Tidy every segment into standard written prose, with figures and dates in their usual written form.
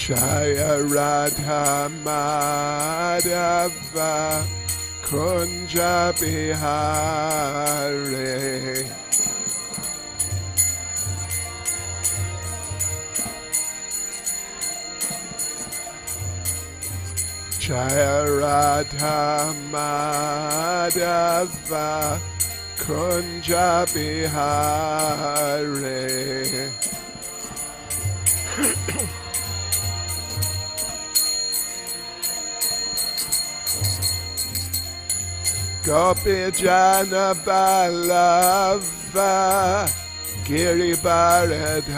Jaya Radha Madhava Kunja Bihari. Jaya Radha Madhava Kunja Bihari. Gopi Jana Balava Giri Baradhari.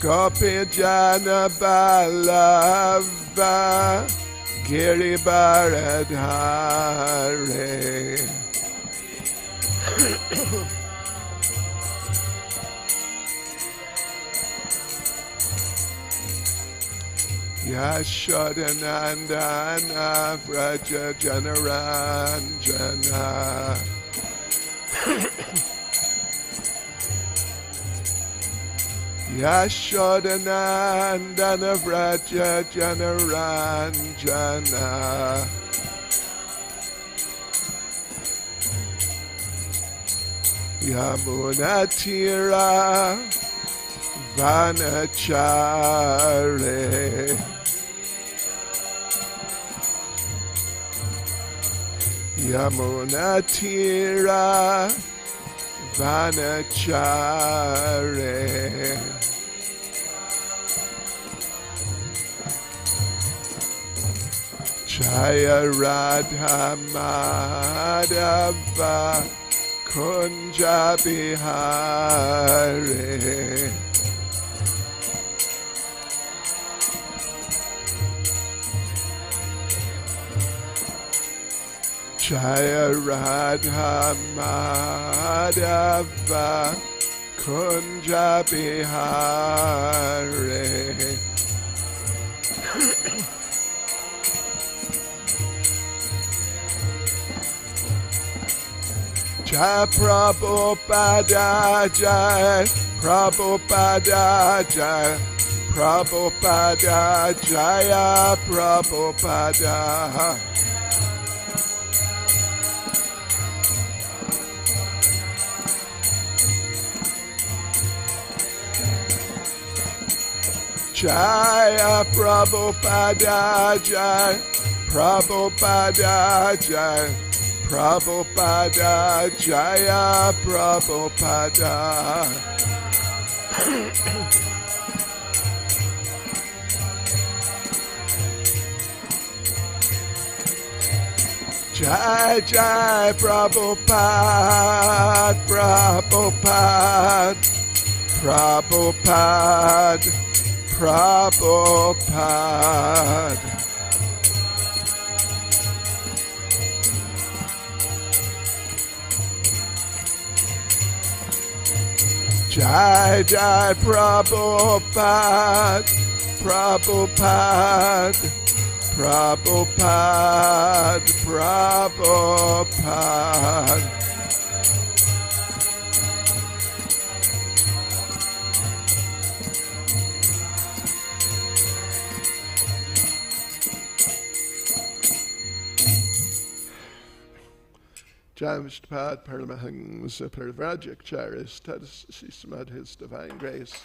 Gopi Jana Balava Giri Baradhari. Yashodanandana Vraja Janaranjana. Yashodanandana Vraja Janaranjana. Yamunatira Vanachare. Yamunatira Vanachare. Jaya Radha Madhava Kunja Bihari. Jaya Radha Madhava Kunja Bihari. Jai Prabhupada Jai Prabhupada Jai Prabhupada Jaya Prabhupada. Jaya Prabhupada Jai Prabhupada Jai Prabhupada Jaya Prabhupada. Jai Jai Prabhupada Prabhupada Prabhupada Prabhupada. Jai Jai Prabhupada Prabhupada Prabhupada Prabhupada. Jamstpad Paramahans Parvrajakaris Tadasismad His Divine Grace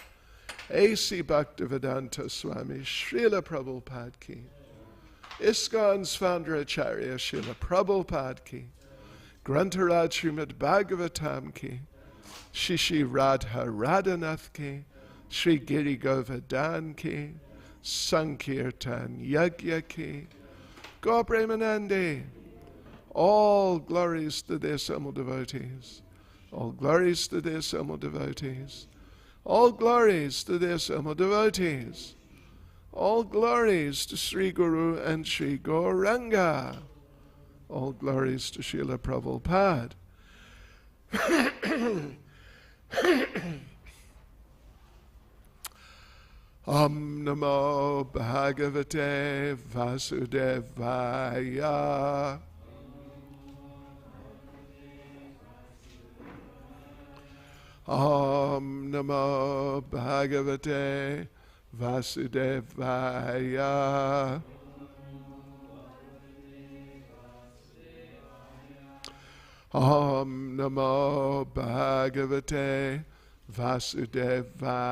A.C. Bhaktivedanta Swami Srila Prabhupada Ki. ISKCON's founder Acharya Srila Prabhupada Ki. Grantaraj Srimad Bhagavatam Ki. Shishi Radha Radhanath Ki. Sri Giri Govardhan Ki. Sankirtan Yagya Ki. Gaur Premanande. All glories to their Samal devotees. All glories to their Samal devotees. All glories to their Samal devotees. All glories to Sri Guru and Sri Gauranga. All glories to Srila Prabhupada. Om Namo Bhagavate Vasudevaya. Om Namo Bhagavate Vasudevaya. Om Namo Bhagavate Vasudevaya.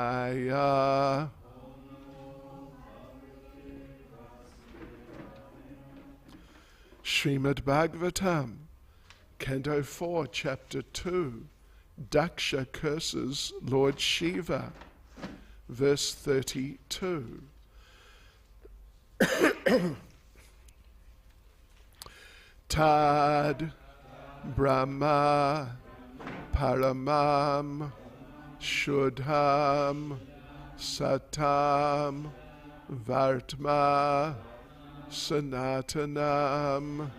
Srimad Bhagavatam, Canto 4, Chapter 2, Daksha curses Lord Shiva, verse 32. Tad Brahma Paramam Shuddham Satam Vartma Sanatanam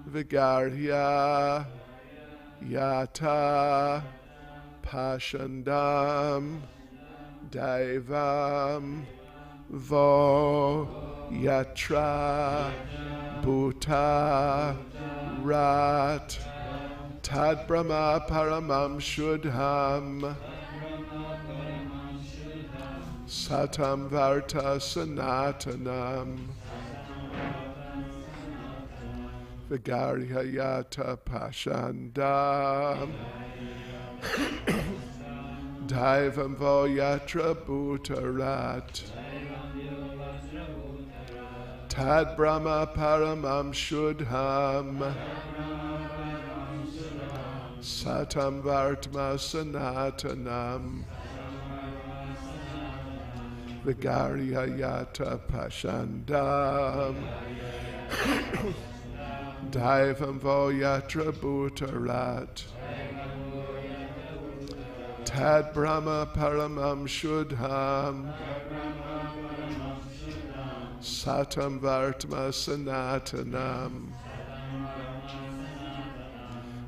Vigarhya Yata Pashandam Daivam Vo Yatra Bhuta Rat Tad Brahma Paramam Shuddham Satam Varta Sanatanam Vigarhya Yata Pashandam Daivam Vo Yatra Bhutarat Tad Brahma Paramam Shuddham Satam Vartma Sanatanam Vigarhya Yata Pashandam Daivam Vo Yatra Bhutarat Tad Brahma Paramam Shuddham Satam Vartma Sanatanam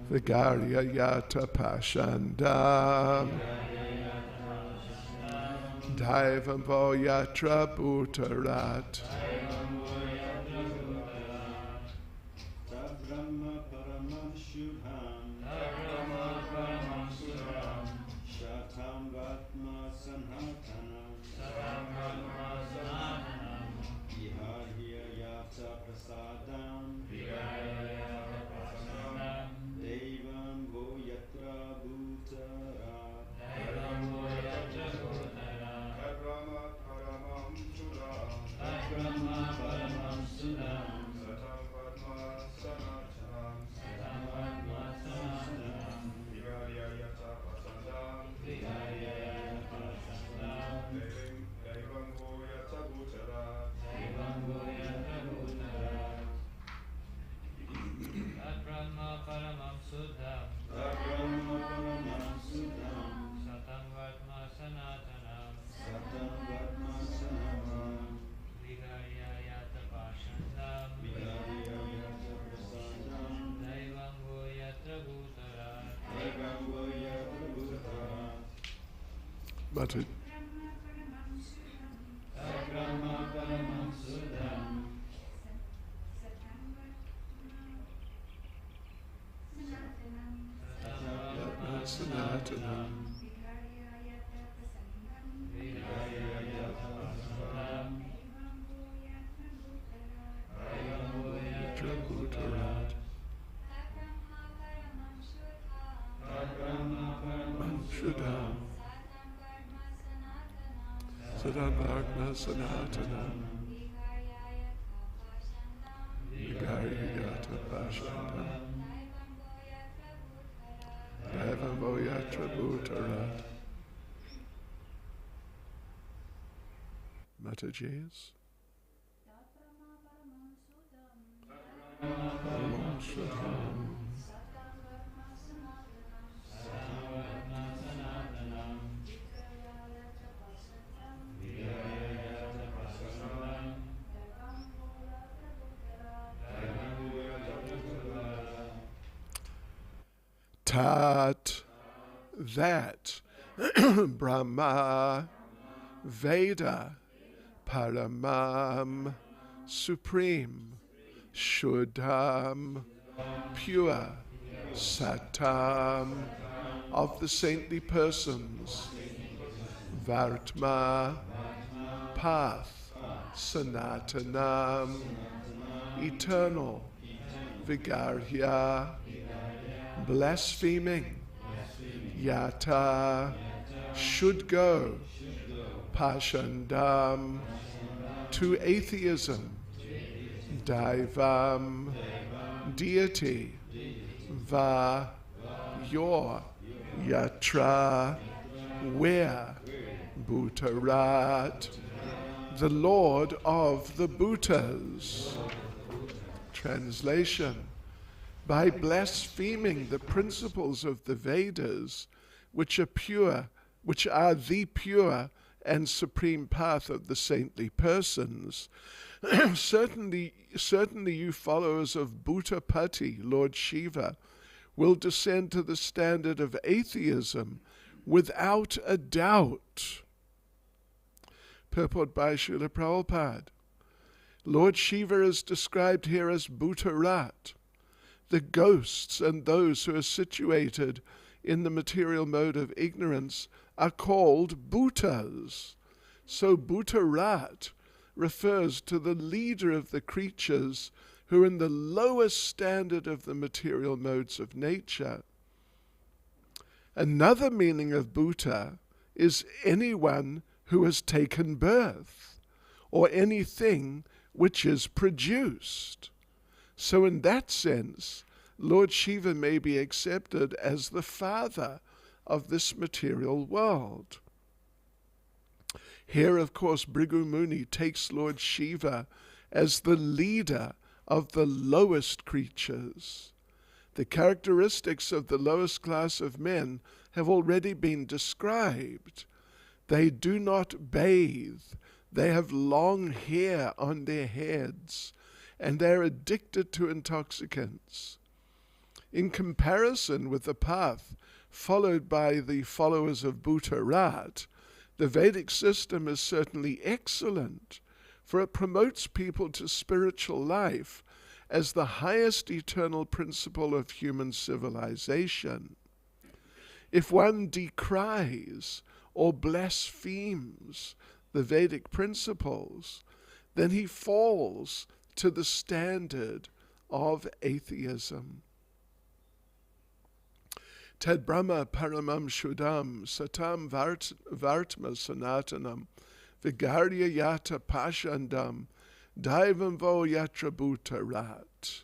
Vigarhya Yata Pashandam Daivam Vo Yatra Bhutarat Muttered. Sanatanam Trabhutarat Shuddham Satam Vartma Sanatanam Vigarhya Yata Pashandam Daivam Vo Yatra Bhutarat. Mataji's. Tat, that, Brahma, Veda, Paramam, supreme, Shuddham, pure, Satam, of the saintly persons, Vartma, path, Sanatanam, eternal, Vigarhya, blaspheming, Yata, should go, Pashandam, to atheism, Daivam, deity, Va, your, Yatra, where, Bhutarat, the Lord of the Bhutas. Translation: by blaspheming the principles of the Vedas, which are the pure and supreme path of the saintly persons, certainly you followers of Bhutapati, Lord Shiva, will descend to the standard of atheism without a doubt. Purport by Srila Prabhupada. Lord Shiva is described here as Bhutarat, the ghosts and those who are situated in the material mode of ignorance are called Bhutas. So Bhutarat refers to the leader of the creatures who are in the lowest standard of the material modes of nature. Another meaning of Bhuta is anyone who has taken birth, or anything which is produced. So in that sense, Lord Shiva may be accepted as the father of this material world. Here, of course, Bhrigu Muni takes Lord Shiva as the leader of the lowest creatures. The characteristics of the lowest class of men have already been described. They do not bathe, they have long hair on their heads, and they are addicted to intoxicants. In comparison with the path followed by the followers of Bhutarat, the Vedic system is certainly excellent, for it promotes people to spiritual life as the highest eternal principle of human civilization. If one decries or blasphemes the Vedic principles, then he falls to the standard of atheism. Tad Brahma Paramam Shuddham Satam Vartma Sanatanam Vigarya Yata Pashandam Daivam Vo Yatra Bhutarat.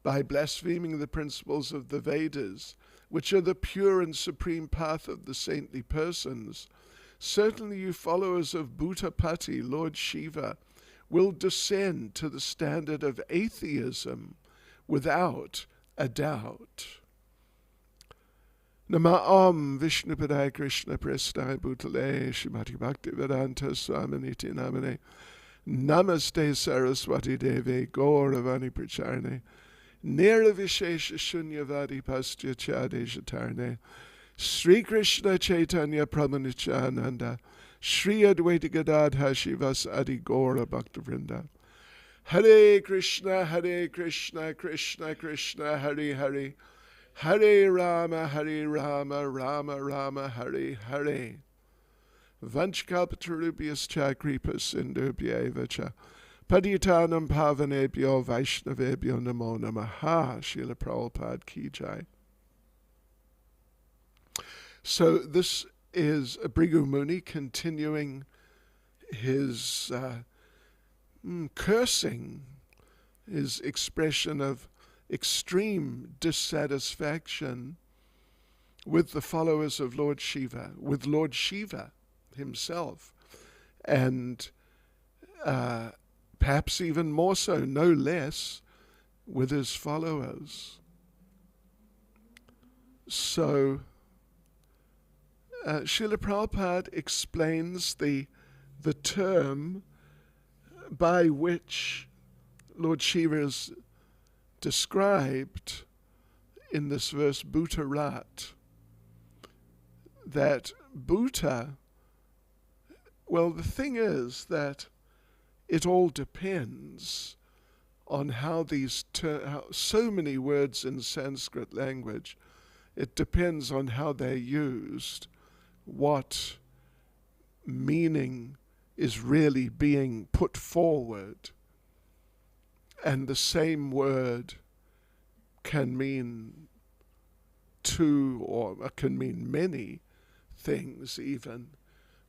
By blaspheming the principles of the Vedas, which are the pure and supreme path of the saintly persons, certainly you followers of Bhutapati, Lord Shiva, will descend to the standard of atheism without a doubt. Nama Vishnupadaya Krishna Prasthaya Bhutale Shrimati Bhaktivedanta Swaminiti Namane Namaste Saraswati Devi Gauravani Pracharne Nirvishesha Shunyavadi Pastya Chadejatarne Sri Krishna Chaitanya Prabhu Sri Advaita Gadadha Shivas Adi Gaura Bhaktavrinda. Hare Krishna, Krishna Krishna, Hare Hare, Hare Rama, Rama Rama, Hare Hare. Vanchkalpatarubhyas cha kripa sindhubhya eva cha Paditanam pavanebhyo vaishnavebhyo namo namaha. Srila Prabhupada ki jai. So this is Bhrigu Muni continuing his cursing, his expression of extreme dissatisfaction with the followers of Lord Shiva, with Lord Shiva himself, and perhaps even more so, no less, with his followers. So Srila Prabhupada explains the term by which Lord Shiva is described in this verse, Bhutarat. That Bhuta, well, the thing is that it all depends on how these how so many words in Sanskrit language it depends on how they're used, what meaning is really being put forward. And the same word can mean two, or can mean many things even,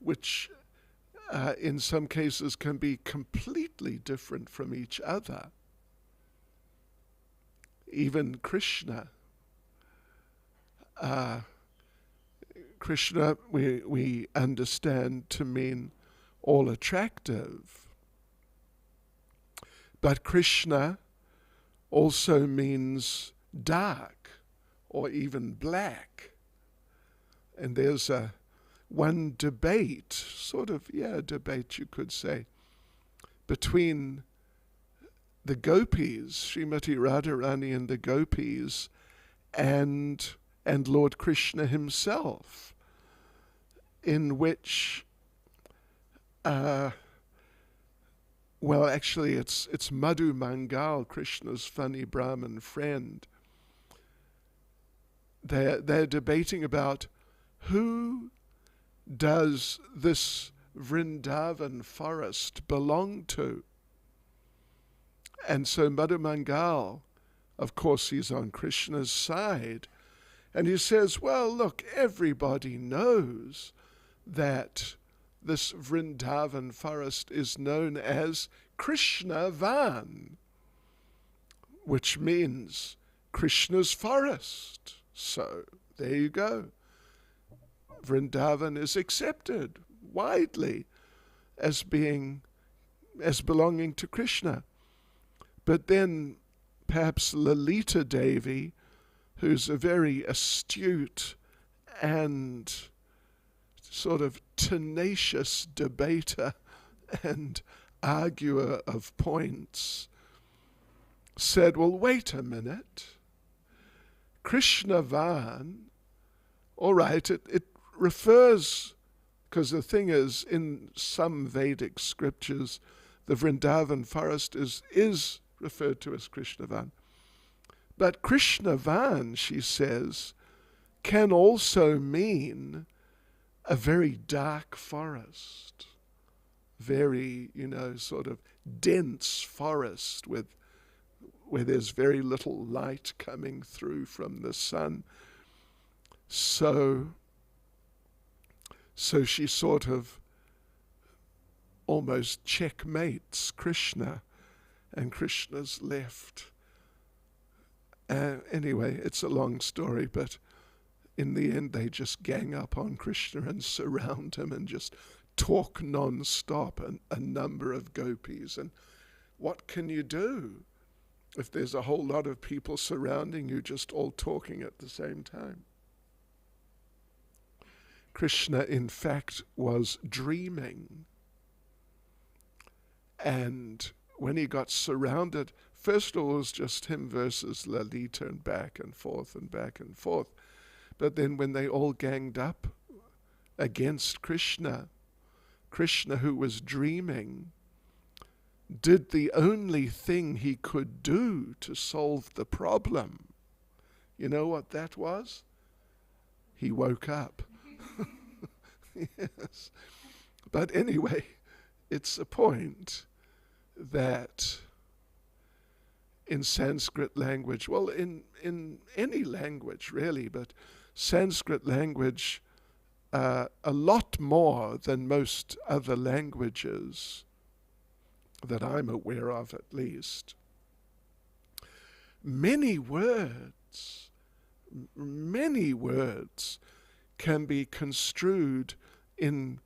which in some cases can be completely different from each other. Even Krishna. Krishna we understand to mean all attractive. But Krishna also means dark or even black. And there's one debate, debate you could say, between the gopis, Srimati Radharani and the gopis, and Lord Krishna himself, in which, actually it's Madhu Mangal, Krishna's funny Brahmin friend. They're debating about who does this Vrindavan forest belong to. And so Madhu Mangal, of course, he's on Krishna's side. And he says, well, look, everybody knows that this Vrindavan forest is known as Krishnavan, which means Krishna's forest. So there you go. Vrindavan is accepted widely as belonging to Krishna. But then perhaps Lalita Devi, who's a very astute and sort of tenacious debater and arguer of points, said, well, wait a minute. Krishnavan, all right, it refers, because the thing is, in some Vedic scriptures, the Vrindavan forest is referred to as Krishnavan. But Krishnavan, she says, can also mean a very dark forest, very, sort of dense forest where there's very little light coming through from the sun. So she sort of almost checkmates Krishna, and Krishna's left. Anyway, it's a long story, but in the end they just gang up on Krishna and surround him and just talk non-stop, a number of gopis. And what can you do if there's a whole lot of people surrounding you just all talking at the same time? Krishna, in fact, was dreaming. And when he got surrounded, first of all, it was just him versus Lalita and back and forth and back and forth. But then when they all ganged up against Krishna, Krishna, who was dreaming, did the only thing he could do to solve the problem. You know what that was? He woke up. Yes. But anyway, it's a point that in Sanskrit language, well, in any language really, but Sanskrit language, a lot more than most other languages that I'm aware of at least, many words can be construed in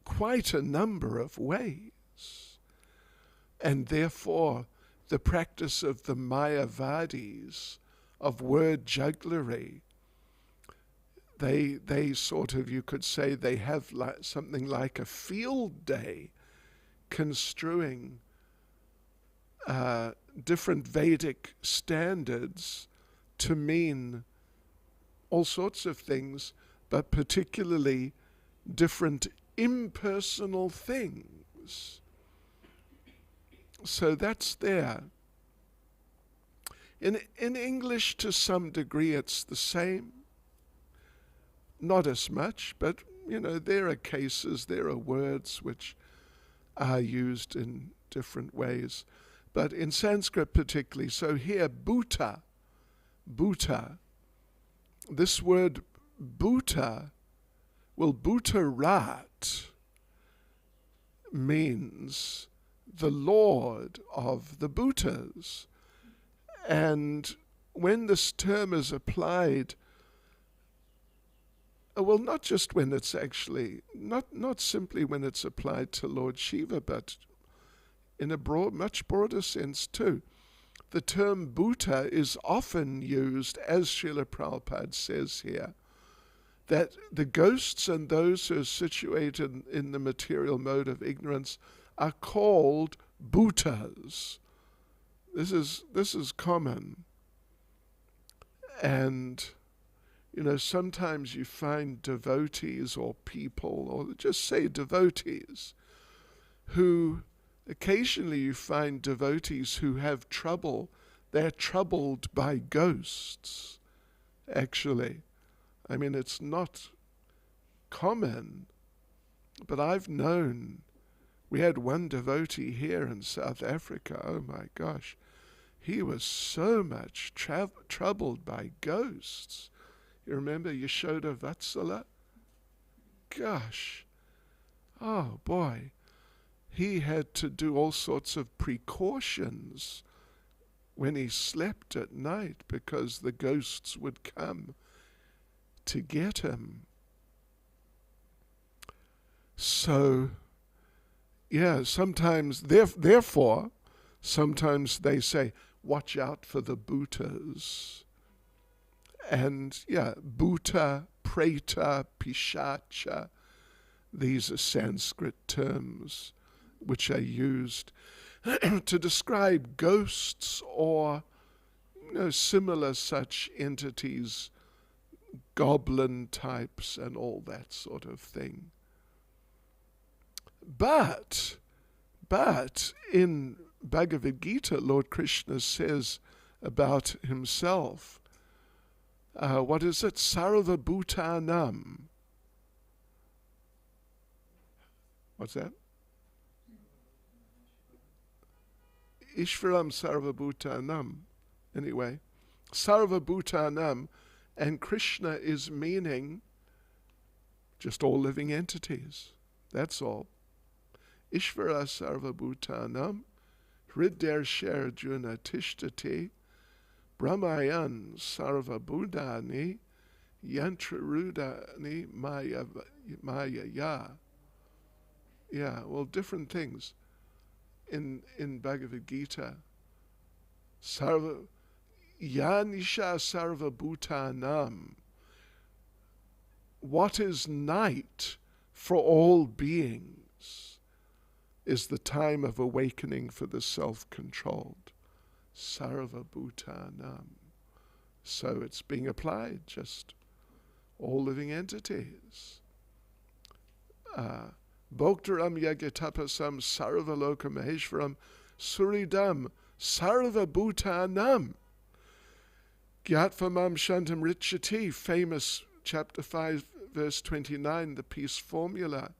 quite a number of ways. And therefore, the practice of the Mayavadis, of word jugglery, they sort of, you could say, they have something like a field day construing different Vedic standards to mean all sorts of things, but particularly different impersonal things. So that's there. In English, to some degree, it's the same. not as much, but there are cases, there are words which are used in different ways. But in Sanskrit particularly, so here, bhuta, this word bhuta, well, bhutarat means the Lord of the Bhutas. And when this term is applied, well, not just when it's actually, not simply when it's applied to Lord Shiva, but in a much broader sense too. The term Bhuta is often used, as Srila Prabhupada says here, that the ghosts and those who are situated in the material mode of ignorance are called Bhutas. This is common. And sometimes you find devotees or people, or just say devotees, who occasionally you find devotees who have trouble. They're troubled by ghosts, actually. I mean, it's not common, but I've known. We had one devotee here in South Africa, oh my gosh, he was so much troubled by ghosts. You remember Yashoda Vatsala? Gosh, oh boy, he had to do all sorts of precautions when he slept at night because the ghosts would come to get him. So, yeah, sometimes, therefore, sometimes they say, watch out for the Bhutas. And yeah, Bhuta, Preta, Pishacha, these are Sanskrit terms which are used to describe ghosts or similar such entities, goblin types and all that sort of thing. But in Bhagavad Gita, Lord Krishna says about himself, what is it? Sarva Bhutanam. What's that? Ishvaram Sarva Bhutanam. Anyway, Sarva Bhutanam, and Krishna is meaning just all living entities. That's all. Ishvara Sarva Bhutanam, Hridarsha Arjuna Tishtati, Brahmayan Sarva Buddhani, Yantrarudani Maya. Yeah, well, different things in Bhagavad Gita. Sarva Yanisha Sarva Bhutanam. What is night for all beings is the time of awakening for the self-controlled. Sarva Bhutanam. So it's being applied, just all living entities. Bhoktaram Yagatapasam Sarva Loka Maheshwaram Suridam Sarva Bhutanam. Gyatvam Shantam Richati, famous chapter 5, verse 29, the peace formula,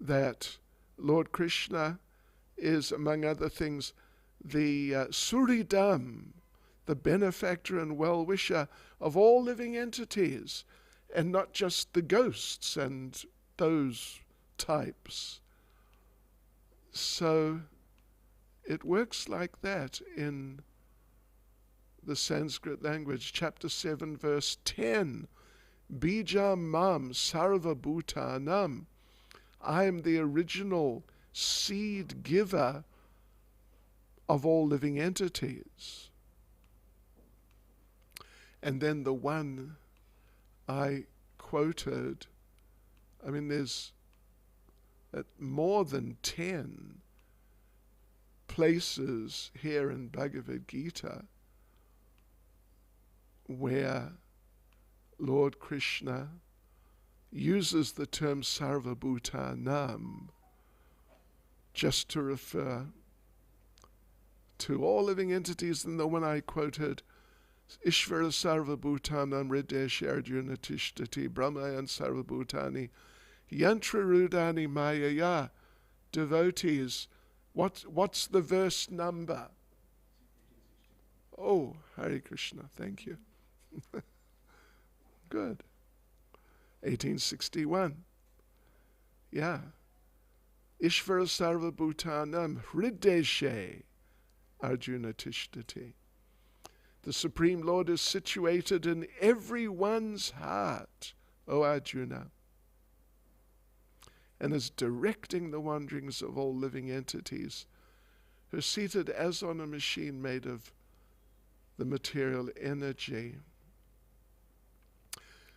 that Lord Krishna is, among other things, the Suridam, the benefactor and well-wisher of all living entities, and not just the ghosts and those types. So it works like that in the Sanskrit language. Chapter 7, verse 10, Bijam Mam Sarva Bhutanam. I am the original seed giver of all living entities. And then the one I quoted, I mean, there's more than 10 places here in Bhagavad Gita where Lord Krishna uses the term Sarva Bhutanam just to refer to all living entities. And the one I quoted, Ishvara Sarvabhutanam Hrideshe Arjuna Tishtati Brahmayan Sarvabhutani Yantrarudani Mayaya. Devotees, what's the verse number? Oh, Hare Krishna, thank you. Good. 1861. Yeah. Ishvara Sarvabhutanam Hrideshe Arjuna Tishtati. The Supreme Lord is situated in everyone's heart, O Arjuna, and is directing the wanderings of all living entities who are seated as on a machine made of the material energy.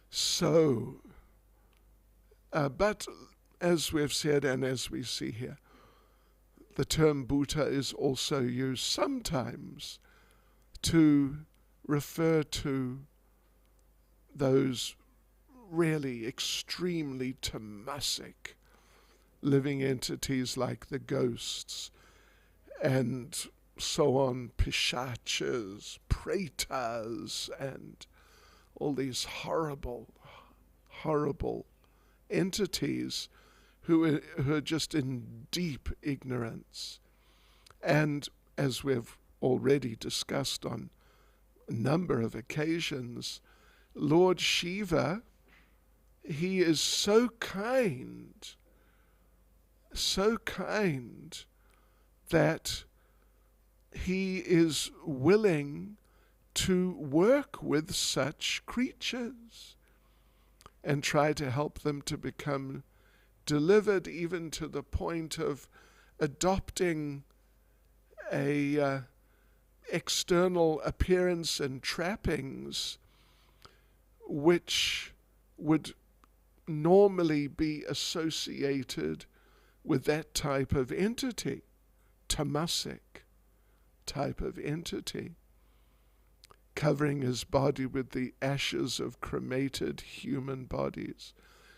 So, but as we've said and as we see here, the term Bhuta is also used sometimes to refer to those really extremely tamasic living entities like the ghosts and so on, pishachas, pretas, and all these horrible, horrible entities who are just in deep ignorance. And as we've already discussed on a number of occasions, Lord Shiva, he is so kind that he is willing to work with such creatures and try to help them to become delivered, even to the point of adopting a external appearance and trappings which would normally be associated with that type of entity, tamasic type of entity, covering his body with the ashes of cremated human bodies,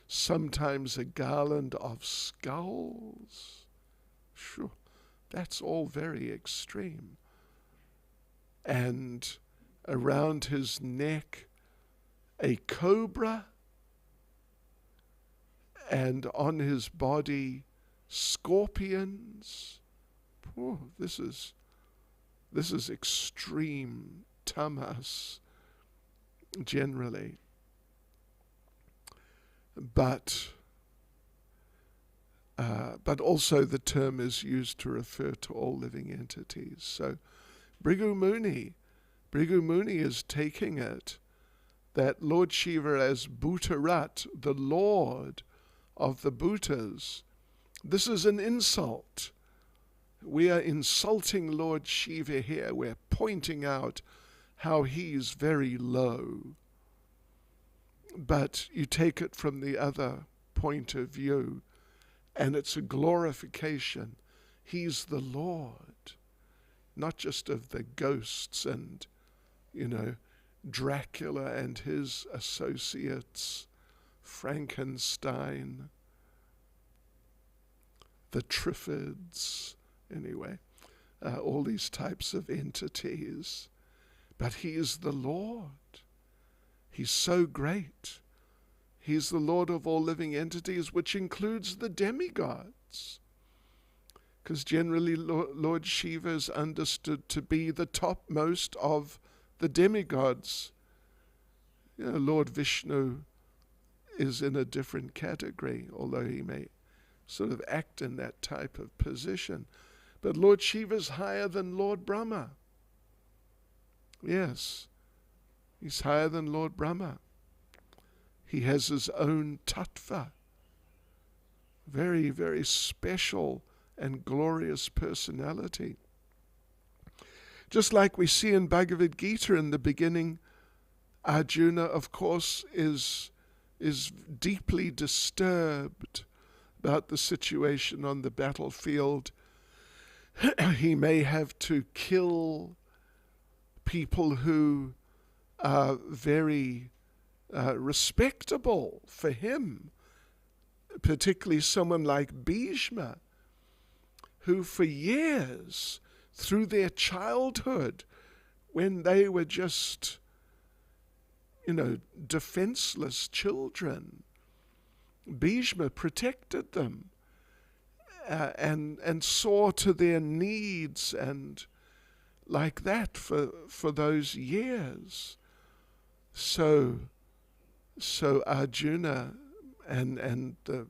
sometimes a garland of skulls. Sure, that's all very extreme. And around his neck, a cobra, and on his body, scorpions. Oh, this is extreme tamas generally. But also the term is used to refer to all living entities. So Bhrigu Muni is taking it that Lord Shiva as Bhutarat, the Lord of the Bhutas, this is an insult. We are insulting Lord Shiva here. We're pointing out how he's very low. But you take it from the other point of view, and it's a glorification. He's the Lord, not just of the ghosts and, Dracula and his associates, Frankenstein, the Triffids, anyway, all these types of entities. But he is the Lord. He's so great. He's the Lord of all living entities, which includes the demigods. Because generally Lord Shiva is understood to be the topmost of the demigods. Lord Vishnu is in a different category, although he may sort of act in that type of position. But Lord Shiva is higher than Lord Brahma. Yes, he's higher than Lord Brahma. He has his own tattva. Very, very special and glorious personality. Just like we see in Bhagavad Gita in the beginning, Arjuna, of course, is deeply disturbed about the situation on the battlefield. He may have to kill people who are very respectable for him, particularly someone like Bhishma, who for years, through their childhood, when they were just defenseless children. Bhishma protected them and saw to their needs and like that for those years. So Arjuna and the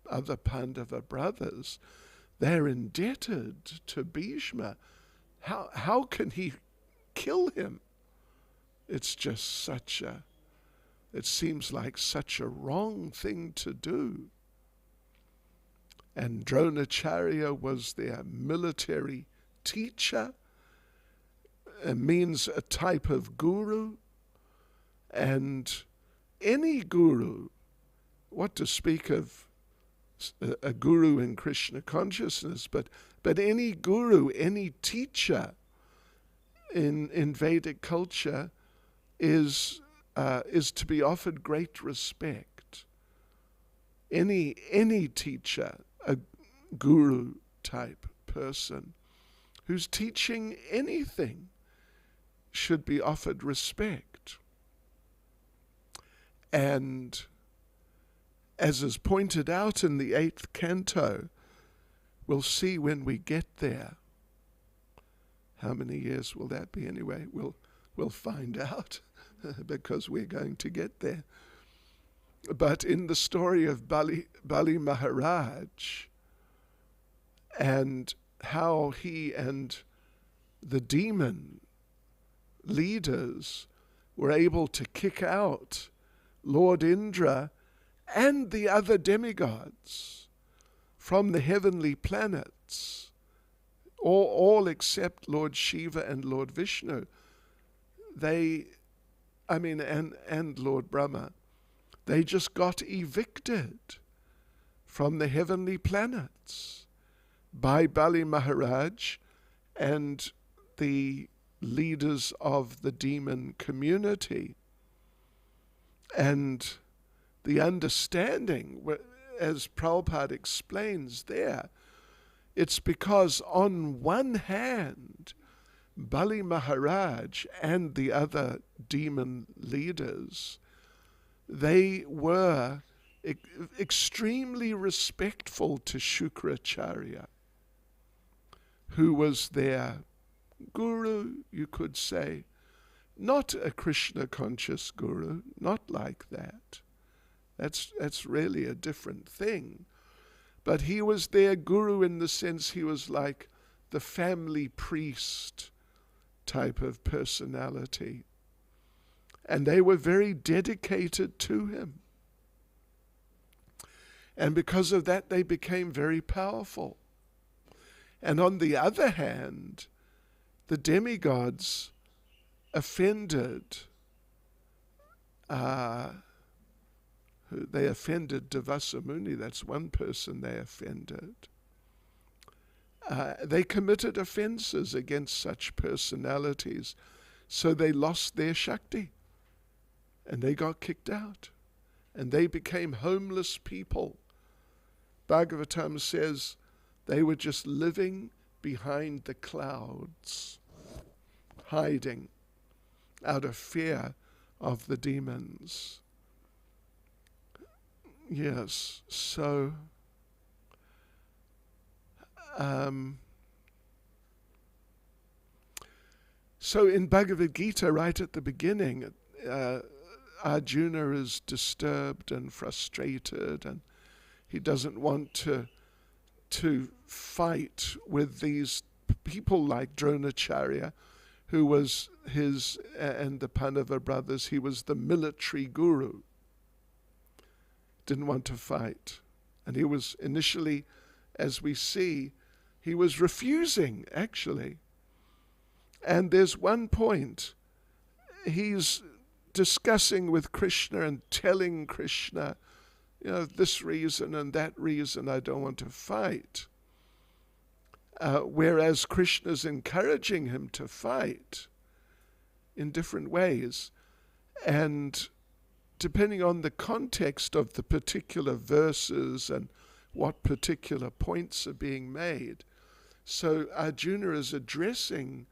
other Pandava brothers, they're indebted to Bhishma. How can he kill him? It's just it seems like such a wrong thing to do. And Dronacharya was their military teacher. It means a type of guru. And any guru, what to speak of a guru in Krishna consciousness, but any guru, any teacher in Vedic culture is to be offered great respect. Any teacher, a guru type person who's teaching anything should be offered respect. And as is pointed out in the 8th canto, we'll see when we get there. How many years will that be anyway? We'll find out because we're going to get there. But in the story of Bali Maharaj and how he and the demon leaders were able to kick out Lord Indra and the other demigods from the heavenly planets, all except Lord Shiva and Lord Vishnu, and Lord Brahma, they just got evicted from the heavenly planets by Bali Maharaj and the leaders of the demon community. And the understanding, as Prabhupada explains there, it's because on one hand, Bali Maharaj and the other demon leaders, they were extremely respectful to Shukracharya, who was their guru, you could say. Not a Krishna conscious guru, not like that. That's really a different thing. But he was their guru in the sense he was like the family priest type of personality. And they were very dedicated to him. And because of that, they became very powerful. And on the other hand, the demigods offended, they offended Devasa Muni. That's one person they offended. They committed offenses against such personalities, so they lost their Shakti, and they got kicked out, and they became homeless people. Bhagavatam says they were just living behind the clouds, hiding out of fear of the demons. Yes, so in Bhagavad Gita, right at the beginning, Arjuna is disturbed and frustrated, and he doesn't want to fight with these people like Dronacharya, who was his and the Pandava brothers. He was the military guru. Didn't want to fight. And he was initially, as we see, he was refusing, actually. And there's one point, he's discussing with Krishna and telling Krishna, this reason and that reason I don't want to fight. Whereas Krishna's encouraging him to fight in different ways. And depending on the context of the particular verses and what particular points are being made. So Arjuna is addressing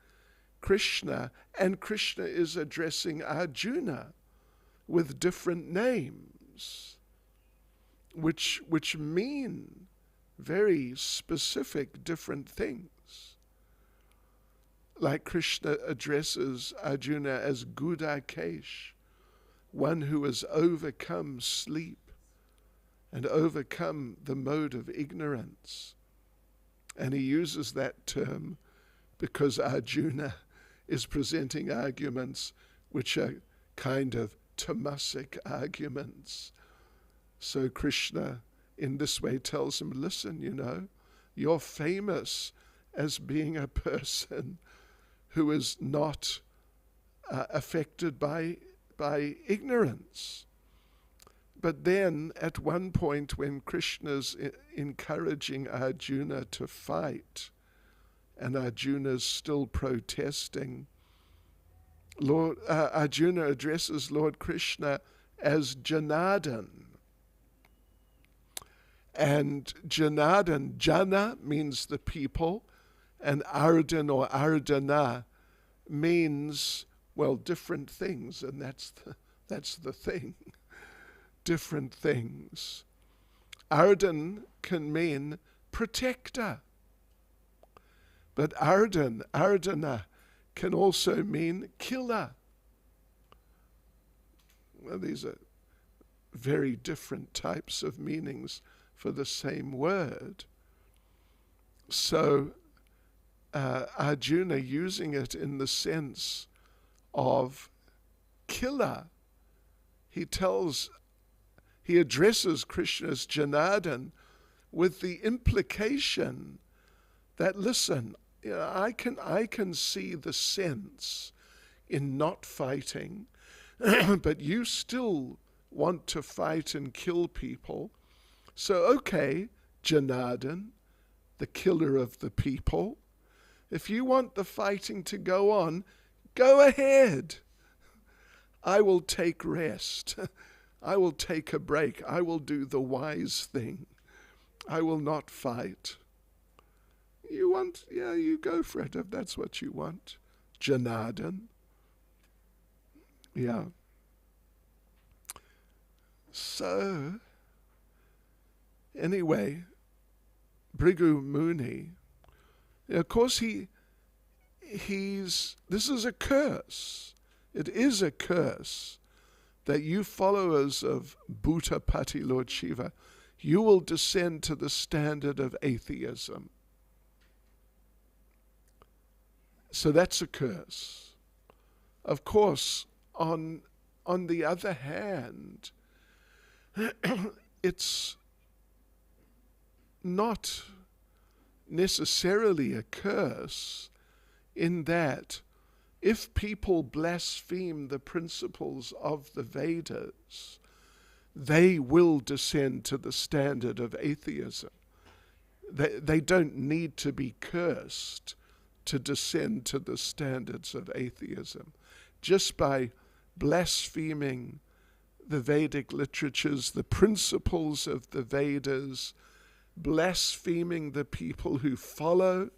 Krishna, and Krishna is addressing Arjuna. with different names, which mean very specific different things. Like Krishna addresses Arjuna as Gudakesh, one who has overcome sleep and overcome the mode of ignorance. And he uses that term because Arjuna is presenting arguments which are kind of tamasic arguments. So Krishna in this way tells him, listen, you're famous as being a person who is not affected by ignorance. But then at one point when Krishna's encouraging Arjuna to fight, and Arjuna's still protesting, Arjuna addresses Lord Krishna as Janardhan. And Janardhan, Jana means the people, and Ardhan or Ardhana means, well, different things, and that's the thing. Different things. Ardhan can mean protector. But Ardhana, can also mean killer. Well, these are very different types of meanings for the same word. So Arjuna using it in the sense of killer, he addresses Krishna as Janardhan with the implication that, listen, I can see the sense in not fighting, but you still want to fight and kill people. So, okay, Janardhan, the killer of the people, if you want the fighting to go on, go ahead. I will take rest. I will take a break. I will do the wise thing. I will not fight. You want, you go for it if that's what you want. Janardhan. Yeah. So, anyway, Bhrigu Muni, of course this is a curse. It is a curse that you followers of Bhutapati Lord Shiva, you will descend to the standard of atheism. So that's a curse. Of course, on the other hand, it's not necessarily a curse in that if people blaspheme the principles of the Vedas, they will descend to the standard of atheism. They don't need to be cursed to descend to the standards of atheism. Just by blaspheming the Vedic literatures, the principles of the Vedas, blaspheming the people who follow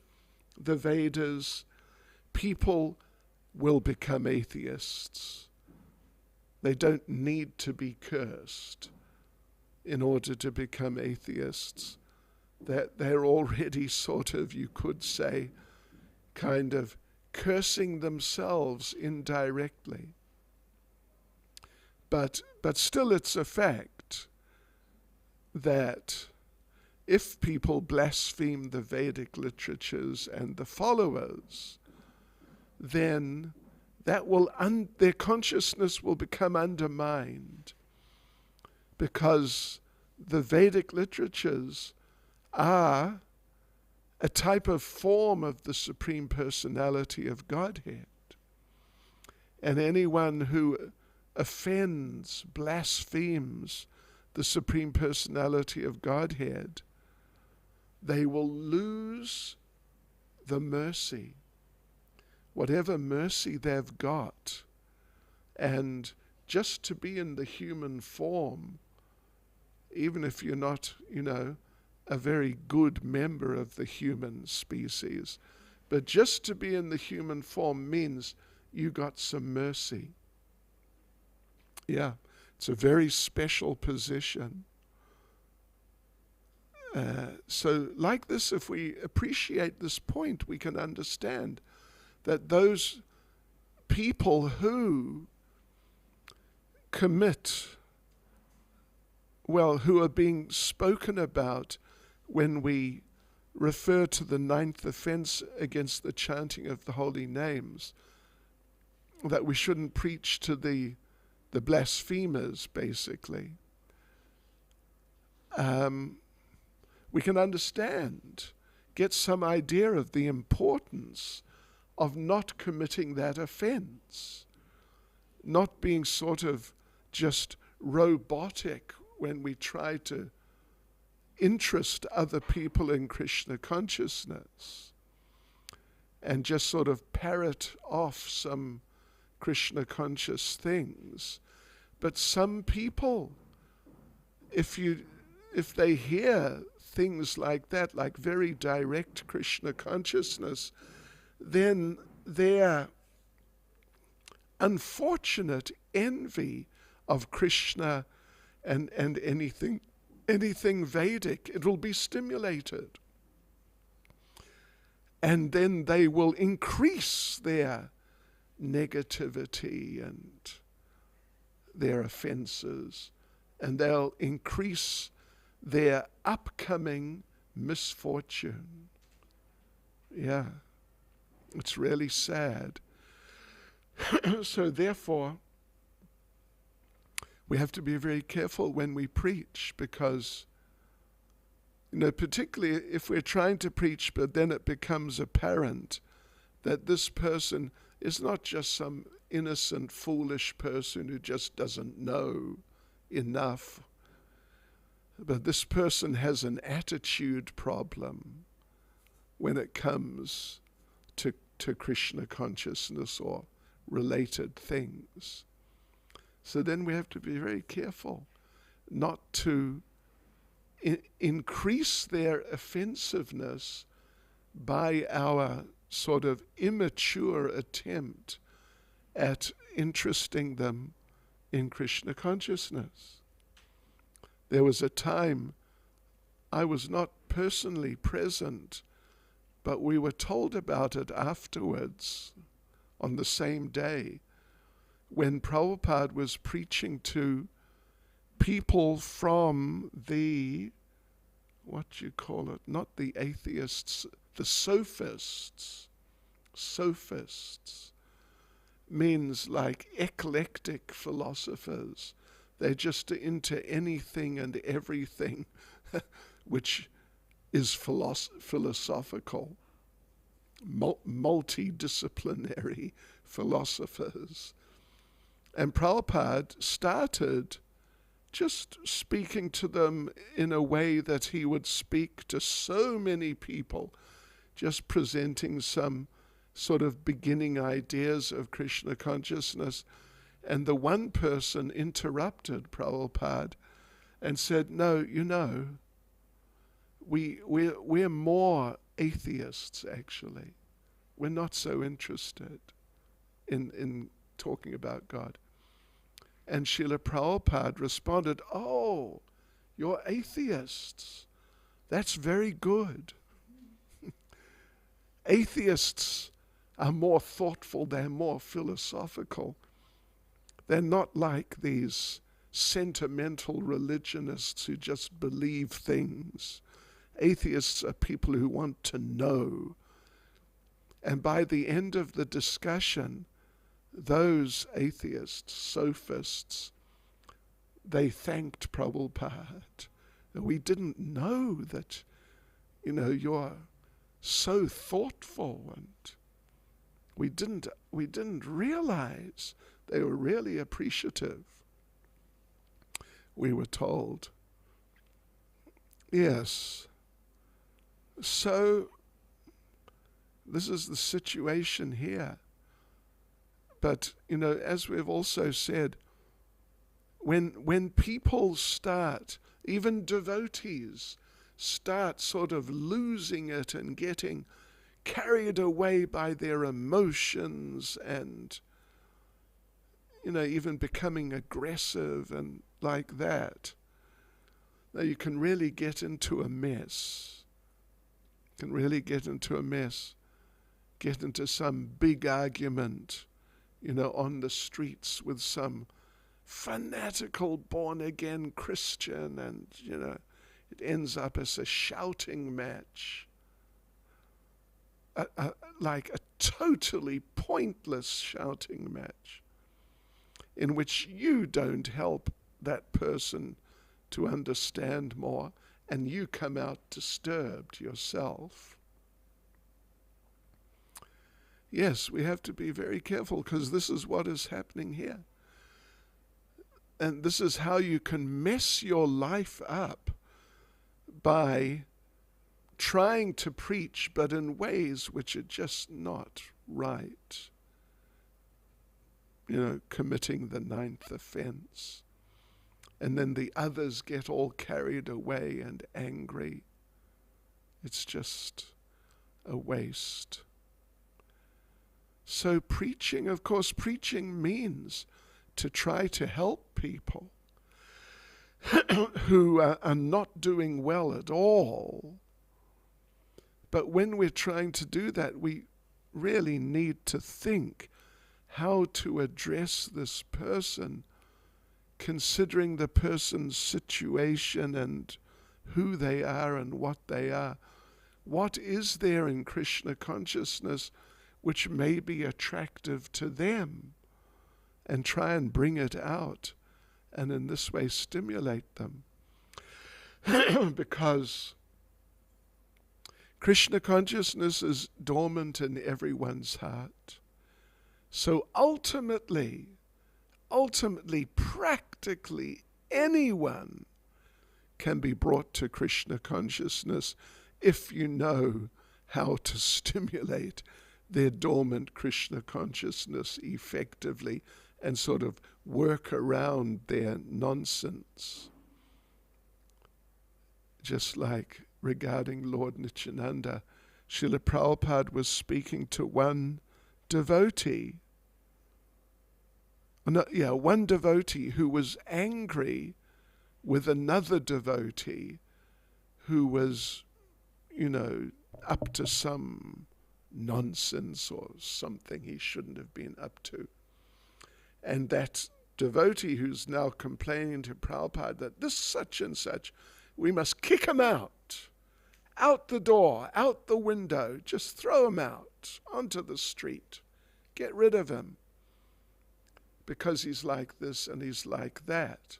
the Vedas, people will become atheists. They don't need to be cursed in order to become atheists. They're already sort of, you could say, kind of cursing themselves indirectly. But still it's a fact that if people blaspheme the Vedic literatures and the followers, then their consciousness will become undermined, because the Vedic literatures are a type of form of the Supreme Personality of Godhead. And anyone who offends, blasphemes the Supreme Personality of Godhead, they will lose the mercy, whatever mercy they've got. And just to be in the human form, even if you're not, a very good member of the human species, but just to be in the human form means you got some mercy. Yeah, it's a very special position. So like this, if we appreciate this point, we can understand that those people who commit, who are being spoken about when we refer to the 9th offense against the chanting of the holy names, that we shouldn't preach to the blasphemers, basically. We can understand, get some idea of the importance of not committing that offense, not being sort of just robotic when we try to interest other people in Krishna consciousness and just sort of parrot off some Krishna conscious things. But some people, if they hear things like that, like very direct Krishna consciousness, then their unfortunate envy of Krishna and anything Vedic, it will be stimulated. And then they will increase their negativity and their offenses, and they'll increase their upcoming misfortune. Yeah, it's really sad. So therefore, we have to be very careful when we preach, because, particularly if we're trying to preach, but then it becomes apparent that this person is not just some innocent, foolish person who just doesn't know enough, but this person has an attitude problem when it comes to Krishna consciousness or related things. So then we have to be very careful not to increase their offensiveness by our sort of immature attempt at interesting them in Krishna consciousness. There was a time, I was not personally present, but we were told about it afterwards on the same day, when Prabhupada was preaching to people from the, what you call it, not the atheists, the sophists. Sophists means like eclectic philosophers. They're just into anything and everything which is philosophical, multidisciplinary philosophers. And Prabhupada started just speaking to them in a way that he would speak to so many people, just presenting some sort of beginning ideas of Krishna consciousness. And the one person interrupted Prabhupada and said, no, we're more atheists, actually. We're not so interested in talking about God. And Srila Prabhupada responded, oh, you're atheists. That's very good. Atheists are more thoughtful, they're more philosophical. They're not like these sentimental religionists who just believe things. Atheists are people who want to know. And by the end of the discussion, those atheists, sophists, they thanked Prabhupada. We didn't know that, you're so thoughtful, and we didn't realize. They were really appreciative, we were told. Yes. So this is the situation here. But, as we've also said, when people start, even devotees, start sort of losing it and getting carried away by their emotions and, even becoming aggressive and like that. Now you can really get into a mess. Can really get into a mess. Get into some big argument, on the streets with some fanatical born-again Christian, and, it ends up as a shouting match. Like a totally pointless shouting match in which you don't help that person to understand more, and you come out disturbed yourself. Yes, we have to be very careful, because this is what is happening here. And this is how you can mess your life up, by trying to preach, but in ways which are just not right. Committing the 9th offense. And then the others get all carried away and angry. It's just a waste. So preaching, of course, preaching means to try to help people who are not doing well at all. But when we're trying to do that, we really need to think how to address this person, considering the person's situation and who they are and what they are. What is there in Krishna consciousness which may be attractive to them, and try and bring it out, and in this way stimulate them. Because Krishna consciousness is dormant in everyone's heart. So ultimately, practically anyone can be brought to Krishna consciousness if you know how to stimulate their dormant Krishna consciousness effectively and sort of work around their nonsense. Just like regarding Lord Nityananda, Srila Prabhupada was speaking to one devotee. One devotee who was angry with another devotee who was, up to some nonsense or something he shouldn't have been up to. And that devotee who's now complaining to Prabhupada that this such and such, we must kick him out the door, out the window, just throw him out onto the street, get rid of him, because he's like this and he's like that.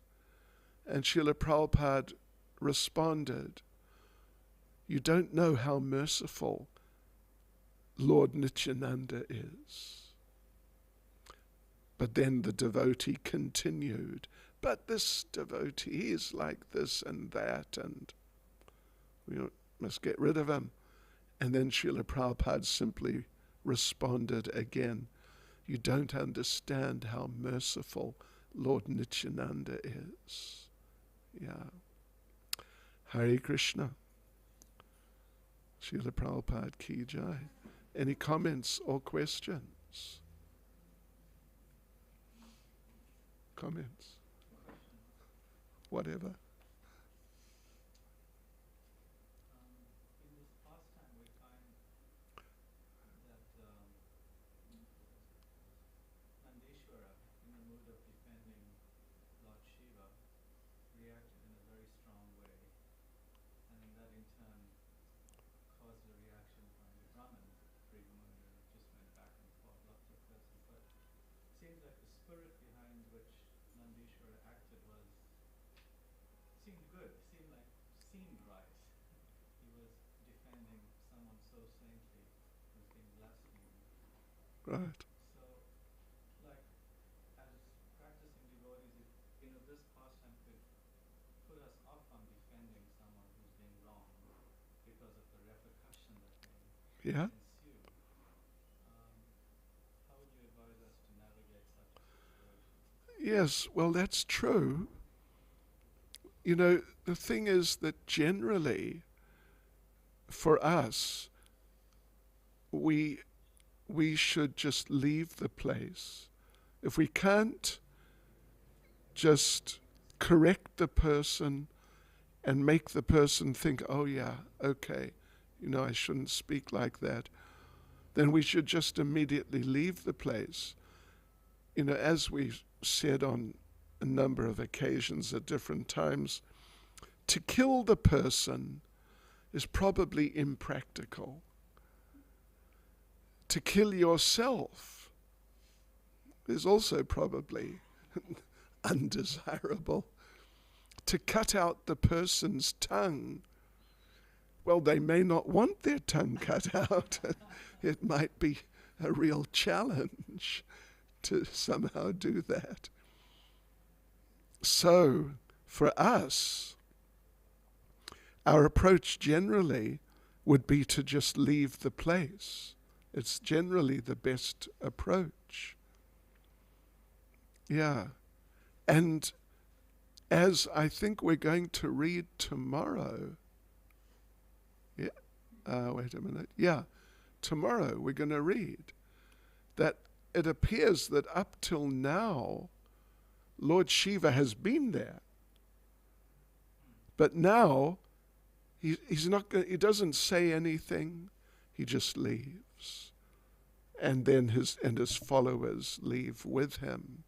And Srila Prabhupada responded, you don't know how merciful Lord Nityananda is. But then the devotee continued, but this devotee is like this and that, and we must get rid of him. And then Srila Prabhupada simply responded again, you don't understand how merciful Lord Nityananda is. Yeah. Hare Krishna. Srila Prabhupada ki jai. Any comments or questions? Comments? Whatever. In this pastime, we find that Nandeshwara, in the mood of defending Lord Shiva, reacted in a very strong way, and that in turn caused a reaction from the Brahman. Just went back and forth, lots of persons. But it seems like the spirit behind which Nandeshwara acted seemed good, seemed right. He was defending someone so saintly who's being blasphemed. Right. So, like, as practicing devotees, this pastime could put us off on defending someone who's being wronged because of the repercussion that may Yeah. ensue. How would you advise us to navigate such a situation? Yes, well, that's true. The thing is that generally, for us, we should just leave the place if we can't just correct the person and make the person think, oh yeah, okay, I shouldn't speak like that, then we should just immediately leave the place. As we've said on a number of occasions at different times, to kill the person is probably impractical. To kill yourself is also probably undesirable. To cut out the person's tongue, well, they may not want their tongue cut out. It might be a real challenge to somehow do that. So, for us, our approach generally would be to just leave the place. It's generally the best approach. Yeah. And as I think we're going to read tomorrow, wait a minute. Yeah, tomorrow we're going to read that it appears that up till now, Lord Shiva has been there. But now, he's not. He doesn't say anything. He just leaves, and then his followers leave with him.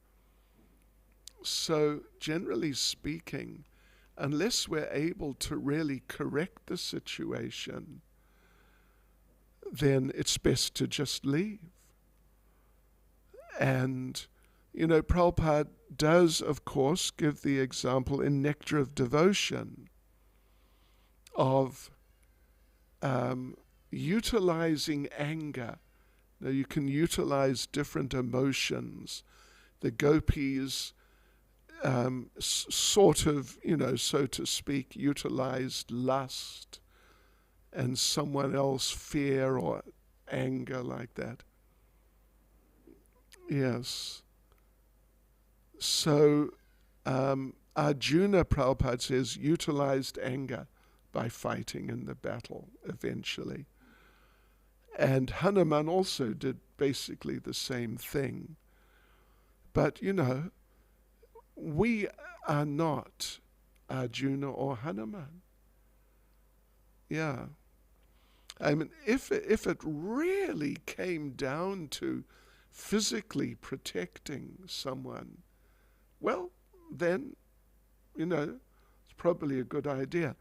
So, generally speaking, unless we're able to really correct the situation, then it's best to just leave. And, Prabhupada does, of course, give the example in Nectar of Devotion of utilizing anger. Now, you can utilize different emotions. The gopis sort of, so to speak, utilized lust, and someone else fear or anger, like that. Yes. So Arjuna, Prabhupada says, utilized anger by fighting in the battle eventually. And Hanuman also did basically the same thing. But, we are not Arjuna or Hanuman. Yeah. I mean, if it really came down to physically protecting someone, well, then, it's probably a good idea.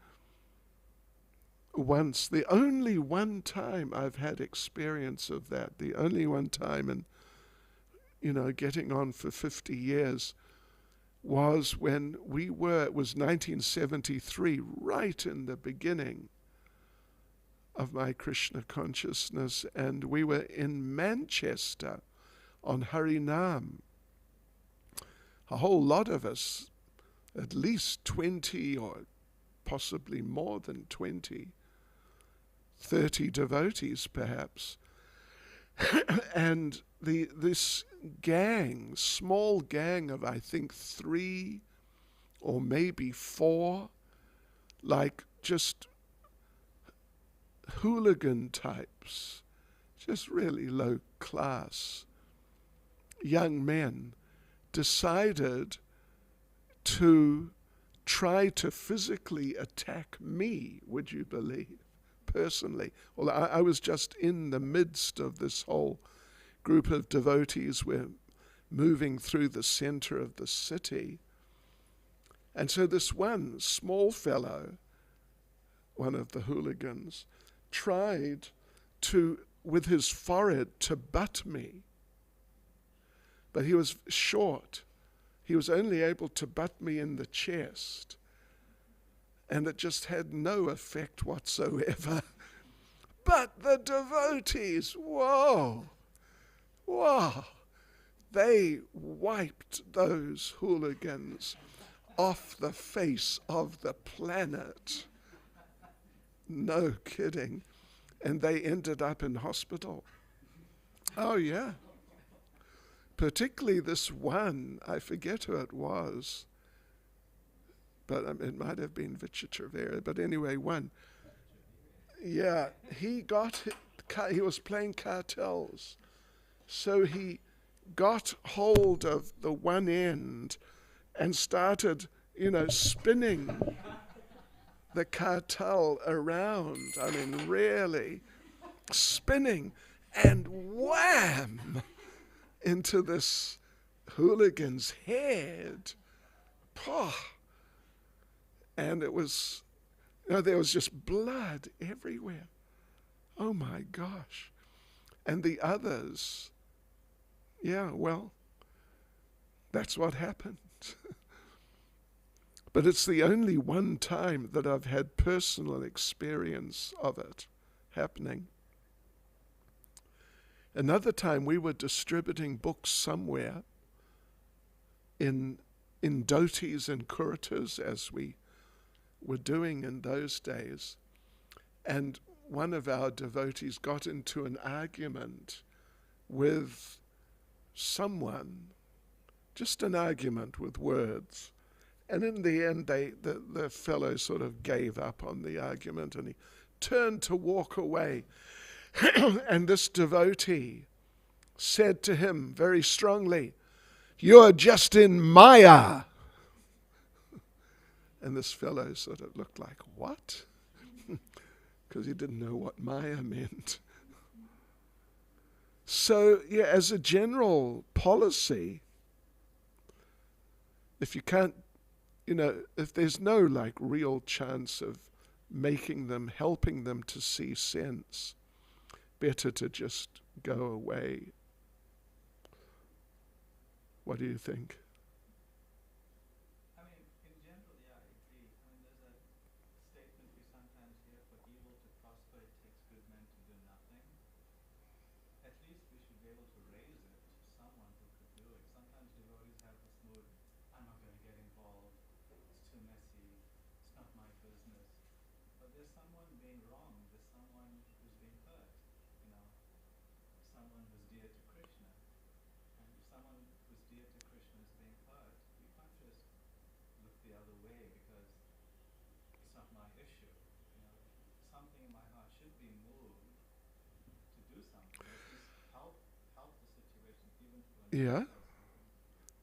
The only one time I've had experience of that, the only one time in, getting on for 50 years, was when it was 1973, right in the beginning of my Krishna consciousness, and we were in Manchester on Harinam. A whole lot of us, at least 20 or possibly more than 20, 30 devotees perhaps. And this gang, small gang of I think 3 or maybe 4, like just hooligan types, just really low class young men, decided to try to physically attack me, would you believe, personally. Well, I was just in the midst of this whole group of devotees. We're moving through the center of the city. And so this one small fellow, one of the hooligans, tried to, with his forehead, to butt me. But he was short. He was only able to butt me in the chest. And it just had no effect whatsoever. But the devotees, whoa, they wiped those hooligans off the face of the planet. No kidding. And they ended up in hospital. Oh, yeah. Particularly this one, I forget who it was, but it might have been Vichitravera, but anyway, one. Yeah, he was playing cartels. So he got hold of the one end and started, spinning the cartel around. I mean, really spinning, and wham! Into this hooligan's head. Pah! And it was, there was just blood everywhere. Oh my gosh. And the others, yeah, well, that's what happened. But it's the only one time that I've had personal experience of it happening. Another time we were distributing books somewhere in dhotis and kuritas, as we were doing in those days. And one of our devotees got into an argument with someone, just an argument with words. And in the end, the fellow sort of gave up on the argument, and he turned to walk away. And this devotee said to him very strongly, "You're just in Maya." And this fellow sort of looked like, what? Because he didn't know what Maya meant. So, yeah, as a general policy, if you can't, if there's no like real chance of helping them to see sense, better to just go away. What do you think? I mean, in general, yeah, I agree. I mean, there's a statement we sometimes hear: for evil to prosper, it takes good men to do nothing. At least we should be able to raise it to someone who could do it. Sometimes devotees have this mood: I'm not going to get involved, it's too messy, it's not my business. But there's someone being wrong, there's someone who's being hurt, someone who's dear to Krishna. And if someone who's dear to Krishna is being hurt, we can't just look the other way because it's not my issue. Something in my heart should be moved to do something, or at least help the situation, even to Yeah. another person.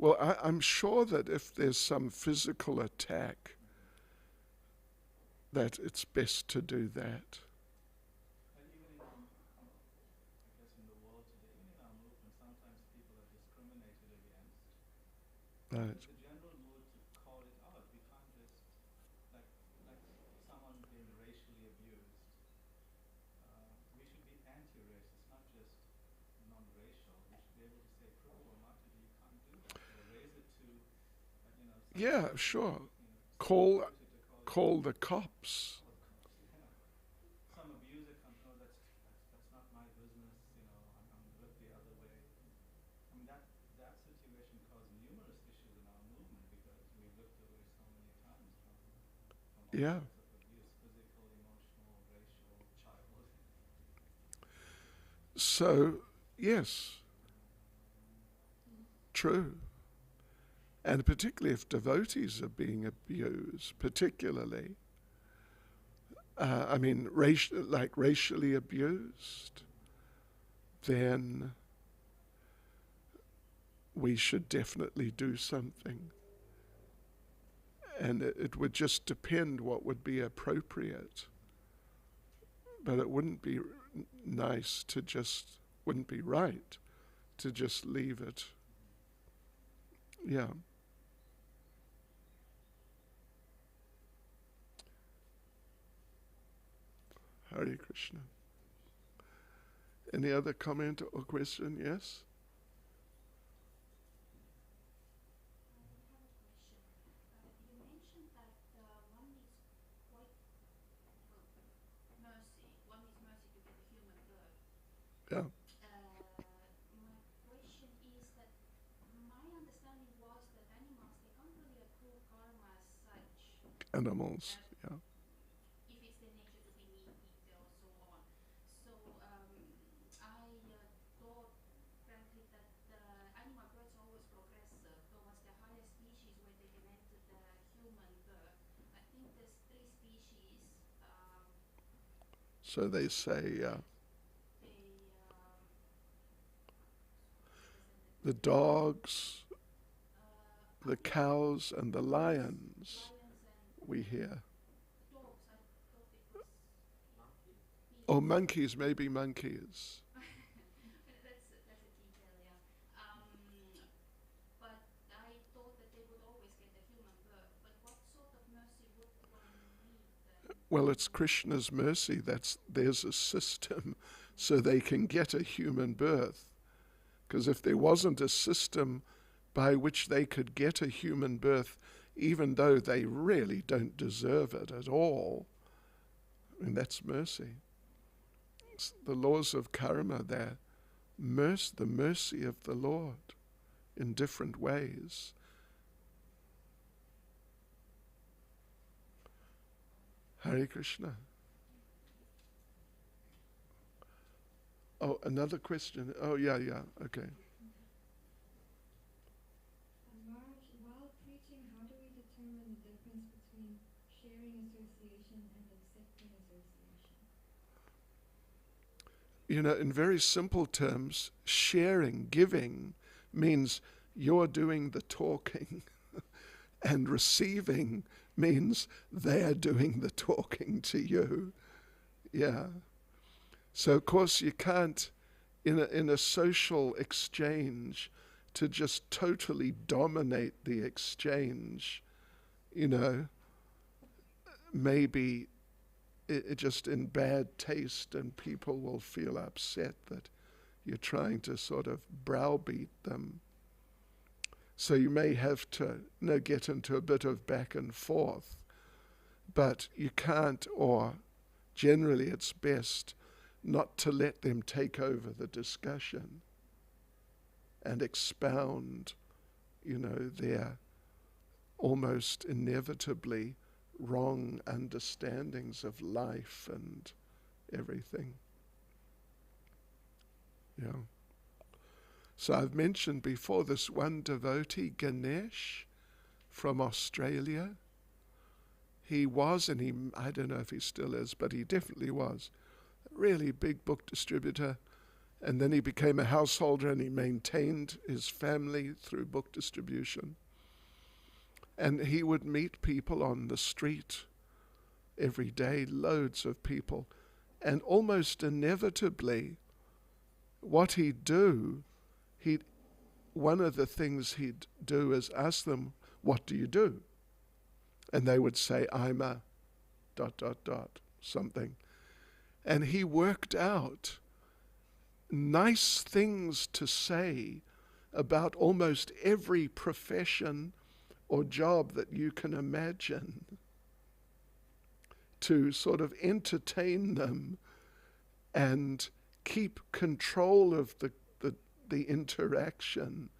Well, I'm sure that if there's some physical attack, that it's best to do that. And even in I guess in the world today, even in our movement, sometimes people are discriminated against. Right. There's a general mood to call it out. We can't just like someone being racially abused. We should be anti-racist, not just non-racial. We should be able to say, Prabhu or Mataji, you can't do that. Or raise it to, Yeah, sure. call Call the cops. some abuser comes, no, that's not my business. I'm look the other way. I mean, that situation caused numerous issues in our movement because we looked away so many times from all Yeah. sorts of abuse, physical, emotional, racial, child. So, yes, true. And particularly if devotees are being abused, particularly, racially abused, then we should definitely do something. And it would just depend what would be appropriate. But it wouldn't be nice to wouldn't be right to just leave it. Yeah. Hare Krishna. Any other comment or question? Yes? Yeah. Animals. Yeah. So they say the dogs, the cows and the lions we hear. Oh, monkeys, maybe monkeys. That's a detail, yeah. But I thought that they would always get a human birth. But what sort of mercy would one need then? Well, it's Krishna's mercy. There's a system so they can get a human birth. Because if there wasn't a system by which they could get a human birth, even though they really don't deserve it at all, I mean, that's mercy. It's the laws of karma, they're the mercy of the Lord in different ways. Hare Krishna. Oh, another question. Oh, yeah, okay. Maharaj, while preaching, how do we determine the difference between sharing association and accepting association? You know, in very simple terms, sharing, giving, means you're doing the talking, and receiving means they're doing the talking to you. Yeah. So of course you can't, in a social exchange, to just totally dominate the exchange, maybe it just in bad taste, and people will feel upset that you're trying to sort of browbeat them. So you may have to get into a bit of back and forth, but you can't, or generally it's best not to let them take over the discussion and expound, their almost inevitably wrong understandings of life and everything. Yeah. So I've mentioned before this one devotee, Ganesh, from Australia. He was, and I don't know if he still is, but he definitely was, a really big book distributor. And then he became a householder, and he maintained his family through book distribution. And he would meet people on the street every day, loads of people. And almost inevitably, what he'd do, one of the things he'd do is ask them, "What do you do?" And they would say, "I'm a ... something." And he worked out nice things to say about almost every profession or job that you can imagine, to sort of entertain them and keep control of the interaction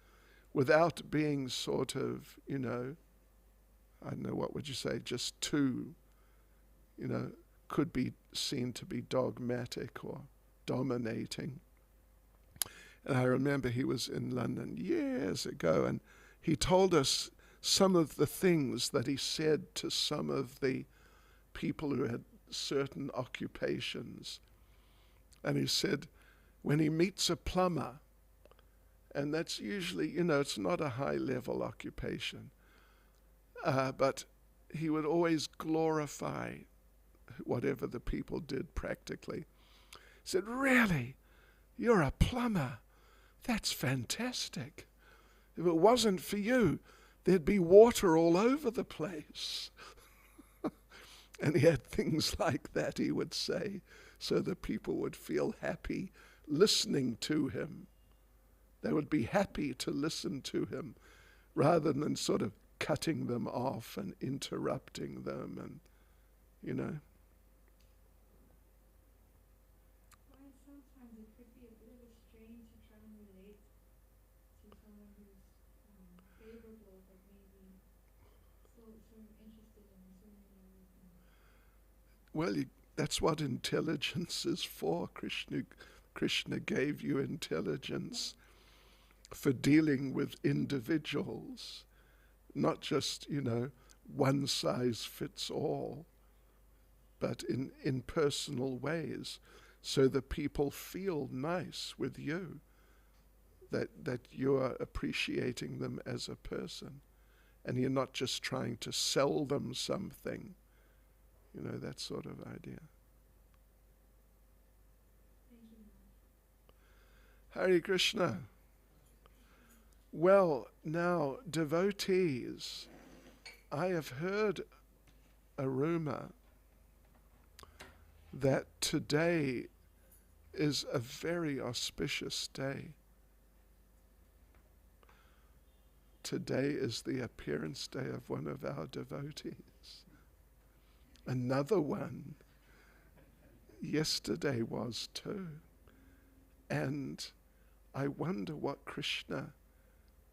without being sort of, I don't know, what would you say, just too, could be seen to be dogmatic or dominating. And I remember he was in London years ago, and he told us some of the things that he said to some of the people who had certain occupations. And he said, when he meets a plumber, and that's usually, it's not a high-level occupation, but he would always glorify whatever the people did practically. He said, "Really? You're a plumber? That's fantastic. If it wasn't for you, there'd be water all over the place." And he had things like that he would say, so that people would feel happy listening to him. They would be happy to listen to him, rather than sort of cutting them off and interrupting them, and, Why sometimes it could be a bit of a strain to try and relate to someone who's favorable, but maybe so interested in so many other things. Well, that's what intelligence is for. Krishna gave you intelligence for dealing with individuals, not just, one size fits all, but in personal ways, so that people feel nice with you. that you're appreciating them as a person, and you're not just trying to sell them something, that sort of idea. Thank you. Hare Krishna. Well, now, devotees, I have heard a rumor that today is a very auspicious day. Today is the appearance day of one of our devotees. Another one yesterday was too. And I wonder what Krishna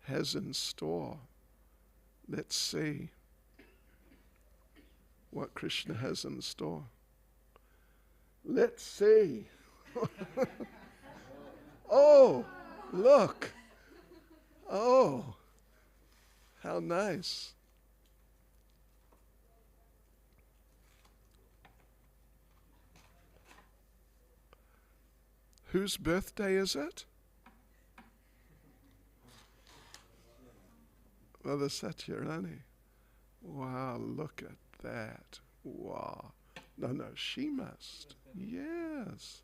has in store. Let's see what Krishna has in store. Let's see. Oh, look. Oh, how nice. Whose birthday is it? Mother Satyarani. Wow, look at that. Wow. No, she must. Yes.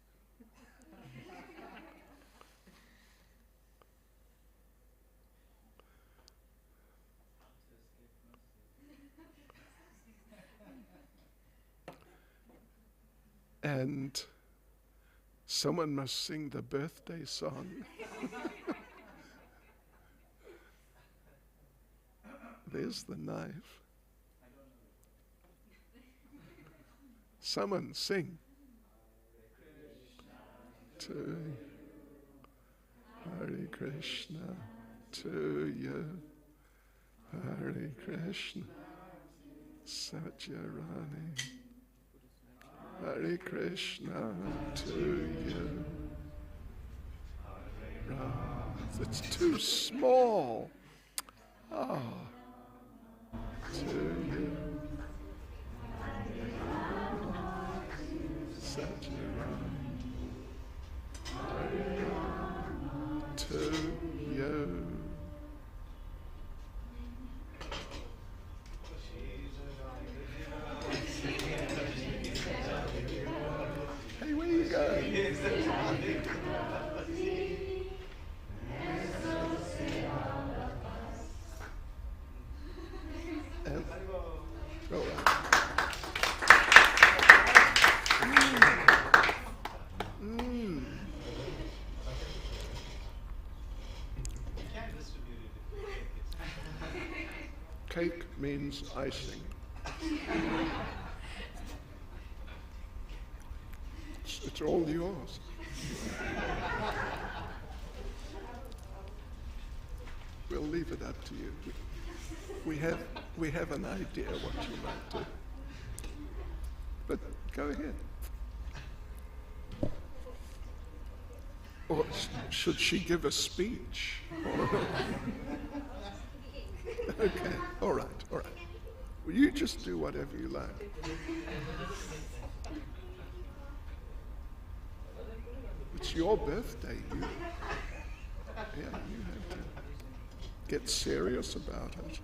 And someone must sing the birthday song. There's the knife. Someone sing. To Hare Krishna, to you. Hare Krishna, Satyarani. Hare Krishna, to you. It's too small. Oh, to you. Satyarani. To you. Hey, where you going? And, all right. Cake means icing. It's all yours. We'll leave it up to you. We have an idea what you might do. But go ahead. Or should she give a speech? Okay, all right. Well, you just do whatever you like. It's your birthday. You have to get serious about it.